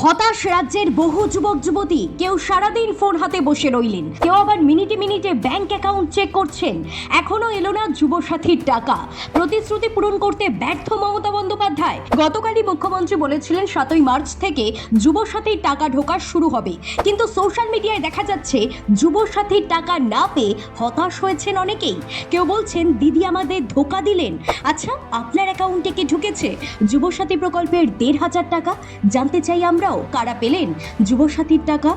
হতাশ রাজ্যের বহু যুবক যুবতী। কেউ সারাদিন ফোন হাতে বসে রইলেন, কেউ আবার মিনিটে মিনিটে ব্যাংক অ্যাকাউন্ট চেক করছেন। এখনো এলো না যুবসাথীর টাকা। প্রতিশ্রুতি পূরণ করতে ব্যর্থ মমতা বন্দ্যোপাধ্যায়। গতকালই মুখ্যমন্ত্রী বলেছিলেন 7ই মার্চ থেকে যুবসাথীর টাকা ঢোকা শুরু হবে, কিন্তু সোশ্যাল মিডিয়ায় দেখা যাচ্ছে যুবসাথীর টাকা না পেয়ে হতাশ হয়েছেন অনেকেই। কেউ বলছেন দিদি আমাদের ধোঁকা দিলেন। আচ্ছা, আপনার অ্যাকাউন্টে কি ঢুকেছে যুবসাথী প্রকল্পের 1,500 টাকা? জানতে চাই আমরাও, কারা পেলেন যুবসাথীর টাকা।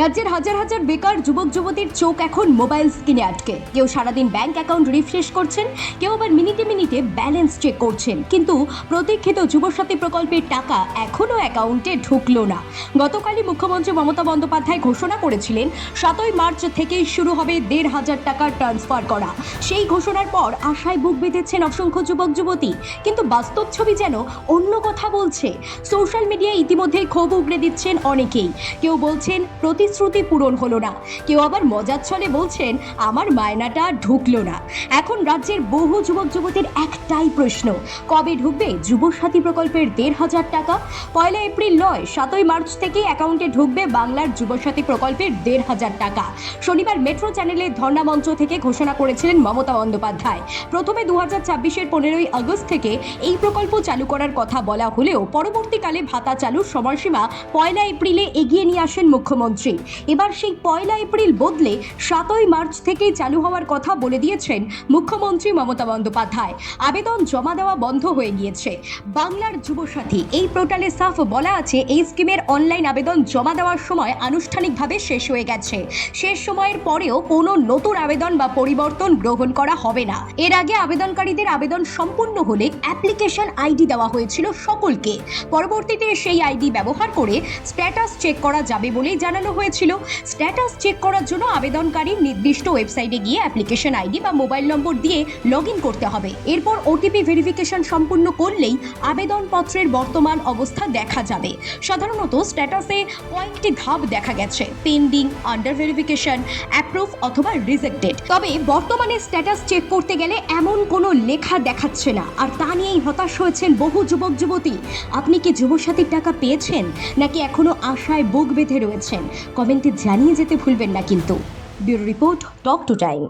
রাজ্যের হাজার হাজার বেকার যুবক যুবতীর চোখ এখন মোবাইল স্ক্রিনে আটকে। কেউ সারাদিন ব্যাংক অ্যাকাউন্ট রিফ্রেশ করছেন, কেউ আবার মিনিটে মিনিটে ব্যালেন্স চেক করছেন, কিন্তু প্রতীক্ষিত যুবসাথী প্রকল্পের টাকা এখনও অ্যাকাউন্টে ঢুকলো না। গতকালই মুখ্যমন্ত্রী মমতা বন্দ্যোপাধ্যায় ঘোষণা করেছিলেন 7ই মার্চ থেকেই শুরু হবে 1,500 টাকার ট্রান্সফার করা। সেই ঘোষণার পর আশায় বুক বেঁধেছেন অসংখ্য যুবক যুবতী, কিন্তু বাস্তব ছবি যেন অন্য কথা বলছে। সোশ্যাল মিডিয়ায় ইতিমধ্যেই ক্ষোভ উগড়ে দিচ্ছেন অনেকেই। কেউ বলছেন প্রতিশ্রুতি পূরণ হলো না, কেউ আবার মজার ছলে বলছেন আমার মায়নাটা ঢুকলো না। এখন রাজ্যের বহু যুবক যুবতীর একটাই প্রশ্ন, কবে ঢুকবে যুবসাথী প্রকল্পের 1,500 টাকা? 1 এপ্রিল নয়, 7ই মার্চ থেকে অ্যাকাউন্টে ঢুকবে বাংলার যুবসাথী প্রকল্পের 1,500 টাকা। শনিবার মেট্রো চ্যানেলের ধর্ণা মঞ্চ থেকে ঘোষণা করেছিলেন মমতা বন্দ্যোপাধ্যায়। প্রথমে 2026-এর 15ই আগস্ট থেকে এই প্রকল্প চালু করার কথা বলা হলেও পরবর্তীকালে ভাতা চালুর সময়সীমা 1 এপ্রিলে এগিয়ে নিয়ে আসেন মুখ্যমন্ত্রী। এবার সেই 1 এপ্রিল বদলে 7ই মার্চ থেকেই চালু হওয়ার কথা বলে দিয়েছেন মুখ্যমন্ত্রী মমতা বন্দ্যোপাধ্যায়। আবেদন জমা দেওয়া বন্ধ হয়ে গিয়েছে। বাংলার যুবসাথী এই পোর্টালে সাফ বলা আছে এই স্কিমের অনলাইন আবেদন জমা দেওয়ার সময় আনুষ্ঠানিকভাবে শেষ হয়ে গেছে। শেষ সময়ের পরেও কোনো নতুন আবেদন বা পরিবর্তন গ্রহণ করা হবে না। এর আগে আবেদনকারীদের আবেদন সম্পূর্ণ হলে অ্যাপ্লিকেশন আইডি দেওয়া হয়েছিল সকলকে। পরবর্তীতে সেই আইডি ব্যবহার করে স্ট্যাটাস চেক করা যাবে বলেই জানানো হয়েছিল। স্ট্যাটাস চেক করার জন্য আবেদনকারী নির্দিষ্ট ওয়েবসাইটে গিয়ে অ্যাপ্লিকেশন আইডি বা মোবাইল নম্বর দিয়ে লগইন করতে হবে। এরপর ওটিপি ভেরিফিকেশন সম্পূর্ণ করলেই আবেদনপত্রের বর্তমান অবস্থা দেখা যাবে। সাধারণত স্ট্যাটাসে কয়েকটি ধাপ দেখা গেছে: পেন্ডিং, আন্ডার ভেরিফিকেশন, অ্যাপ্রুভ অথবা রিজেক্টেড। তবে বর্তমানে স্ট্যাটাস চেক করতে গেলে এমন কোনো লেখা দেখাচ্ছে না, আর তা নিয়েই হতাশ হয়েছেন বহু যুবক যুবতী। আপনি কি যুবসাথীর টাকা পেয়েছেন, নাকি এখনো আশায় বুক বেঁধে রয়েছেন? কমেন্টে জানিয়ে যেতে ভুলবেন না কিন্তু। Bureau report, talk to time.